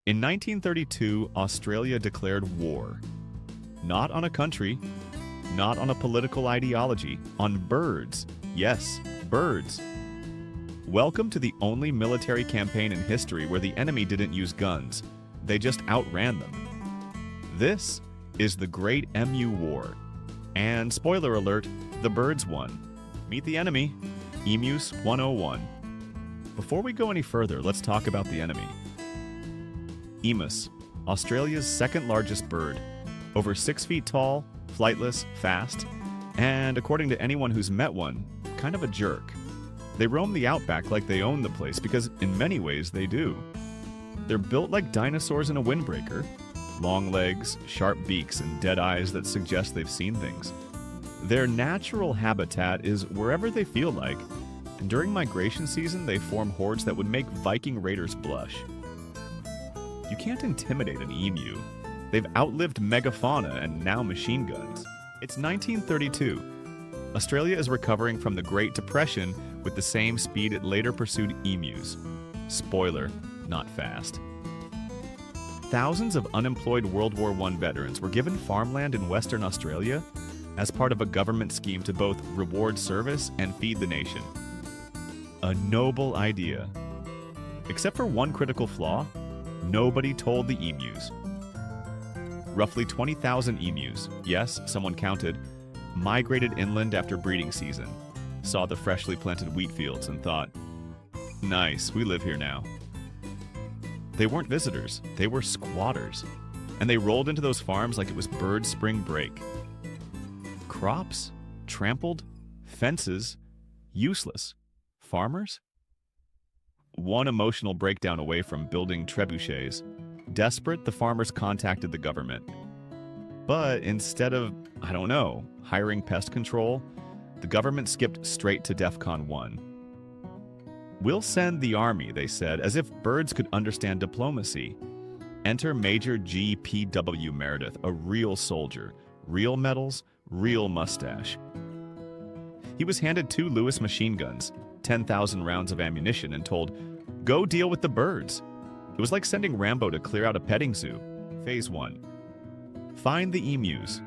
In 1932, Australia declared war. Not on a country, not on a political ideology, on birds. Yes, birds. Welcome to the only military campaign in history where the enemy didn't use guns. They just outran them. This is the Great Emu War. And spoiler alert, the birds won. Meet the enemy, Emus 101. Before we go any further, let's talk about the enemy. Emus, Australia's second largest bird. Over 6 feet tall, flightless, fast, and according to anyone who's met one, kind of a jerk. They roam the outback like they own the place because in many ways they do. They're built like dinosaurs in a windbreaker. Long legs, sharp beaks, and dead eyes that suggest they've seen things. Their natural habitat is wherever they feel like, and during migration season they form hordes that would make Viking raiders blush. You can't intimidate an emu. They've outlived megafauna and now machine guns. It's 1932. Australia is recovering from the Great Depression with the same speed it later pursued emus. Spoiler, not fast. Thousands of unemployed World War I veterans were given farmland in Western Australia as part of a government scheme to both reward service and feed the nation. A noble idea. Except for one critical flaw, nobody told the emus. Roughly 20,000 emus, yes, someone counted, migrated inland after breeding season, saw the freshly planted wheat fields and thought, nice, we live here now. They weren't visitors, they were squatters, and they rolled into those farms like it was bird spring break. Crops, trampled, fences, useless. Farmers? One emotional breakdown away from building trebuchets. Desperate, the farmers contacted the government. But instead of, hiring pest control, the government skipped straight to DEFCON 1. We'll send the army, they said, as if birds could understand diplomacy. Enter Major G.P.W. Meredith, a real soldier. Real medals, real mustache. He was handed 2 Lewis machine guns, 10,000 rounds of ammunition, and told, go deal with the birds. It was like sending Rambo to clear out a petting zoo. Phase 1. Find the emus.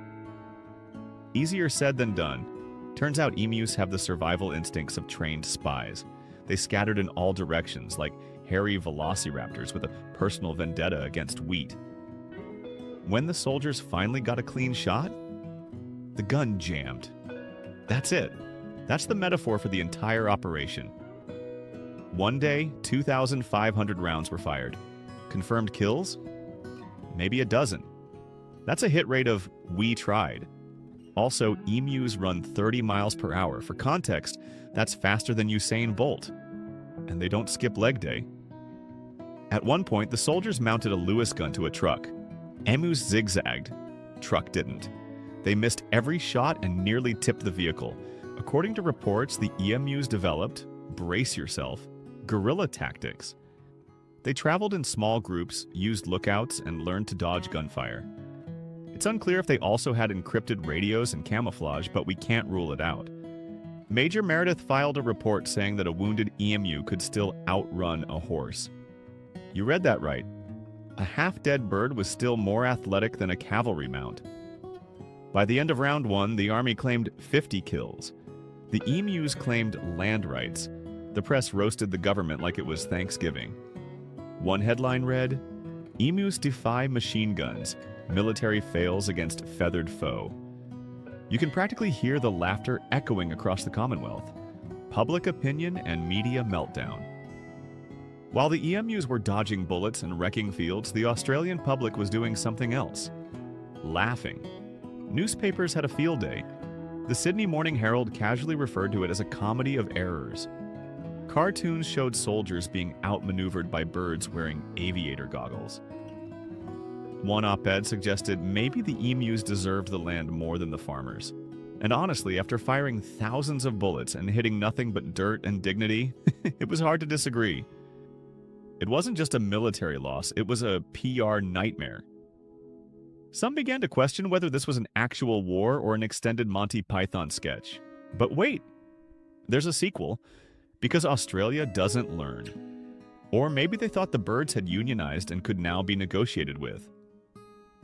Easier said than done. Turns out emus have the survival instincts of trained spies. They scattered in all directions like hairy velociraptors with a personal vendetta against wheat. When the soldiers finally got a clean shot, the gun jammed. That's it. That's the metaphor for the entire operation. One day, 2,500 rounds were fired. Confirmed kills? Maybe a dozen. That's a hit rate of, we tried. Also, emus run 30 miles per hour. For context, that's faster than Usain Bolt. And they don't skip leg day. At one point, the soldiers mounted a Lewis gun to a truck. Emus zigzagged. Truck didn't. They missed every shot and nearly tipped the vehicle. According to reports, the emus developed, brace yourself, guerrilla tactics. They traveled in small groups, used lookouts, and learned to dodge gunfire. It's unclear if they also had encrypted radios and camouflage, but we can't rule it out. Major Meredith filed a report saying that a wounded emu could still outrun a horse. You read that right. A half-dead bird was still more athletic than a cavalry mount. By the end of round 1, the army claimed 50 kills. The emus claimed land rights. The press roasted the government like it was Thanksgiving. One headline read, "Emus defy machine guns. Military fails against feathered foe." You can practically hear the laughter echoing across the Commonwealth. Public opinion and media meltdown. While the emus were dodging bullets and wrecking fields, the Australian public was doing something else. Laughing. Newspapers had a field day. The Sydney Morning Herald casually referred to it as a comedy of errors. Cartoons showed soldiers being outmaneuvered by birds wearing aviator goggles. One op-ed suggested maybe the emus deserved the land more than the farmers. And honestly, after firing thousands of bullets and hitting nothing but dirt and dignity, it was hard to disagree. It wasn't just a military loss, it was a PR nightmare. Some began to question whether this was an actual war or an extended Monty Python sketch. But wait, there's a sequel, because Australia doesn't learn. Or maybe they thought the birds had unionized and could now be negotiated with.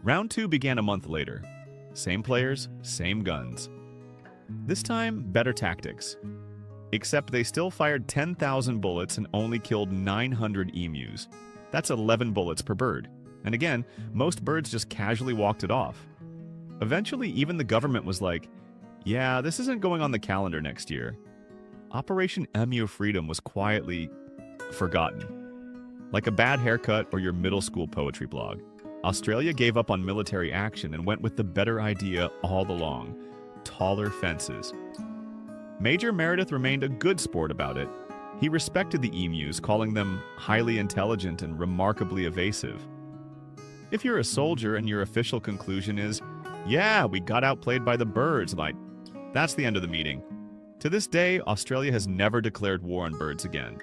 Round 2 began a month later. Same players, same guns. This time, better tactics. Except they still fired 10,000 bullets and only killed 900 emus. That's 11 bullets per bird. And again, most birds just casually walked it off. Eventually, even the government was like, yeah, this isn't going on the calendar next year. Operation Emu Freedom was quietly forgotten. Like a bad haircut or your middle school poetry blog, Australia gave up on military action and went with the better idea all along: taller fences. Major Meredith remained a good sport about it. He respected the emus, calling them highly intelligent and remarkably evasive. If you're a soldier and your official conclusion is, yeah, we got outplayed by the birds, like, that's the end of the meeting. To this day, Australia has never declared war on birds again.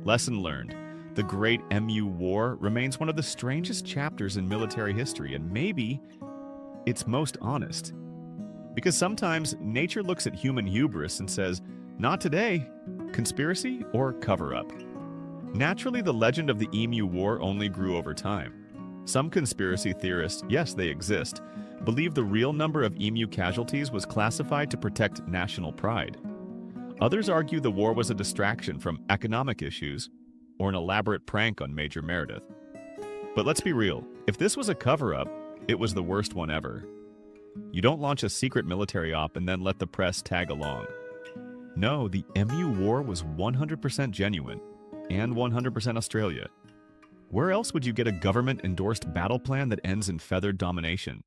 Lesson learned: the Great Emu War remains one of the strangest chapters in military history, and maybe it's most honest. Because sometimes nature looks at human hubris and says, not today, conspiracy or cover-up. Naturally, the legend of the Emu War only grew over time. Some conspiracy theorists, yes, they exist, believe the real number of emu casualties was classified to protect national pride. Others argue the war was a distraction from economic issues or an elaborate prank on Major Meredith. But let's be real, if this was a cover-up, it was the worst one ever. You don't launch a secret military op and then let the press tag along. No, the Emu War was 100% genuine and 100% Australia. Where else would you get a government-endorsed battle plan that ends in feathered domination?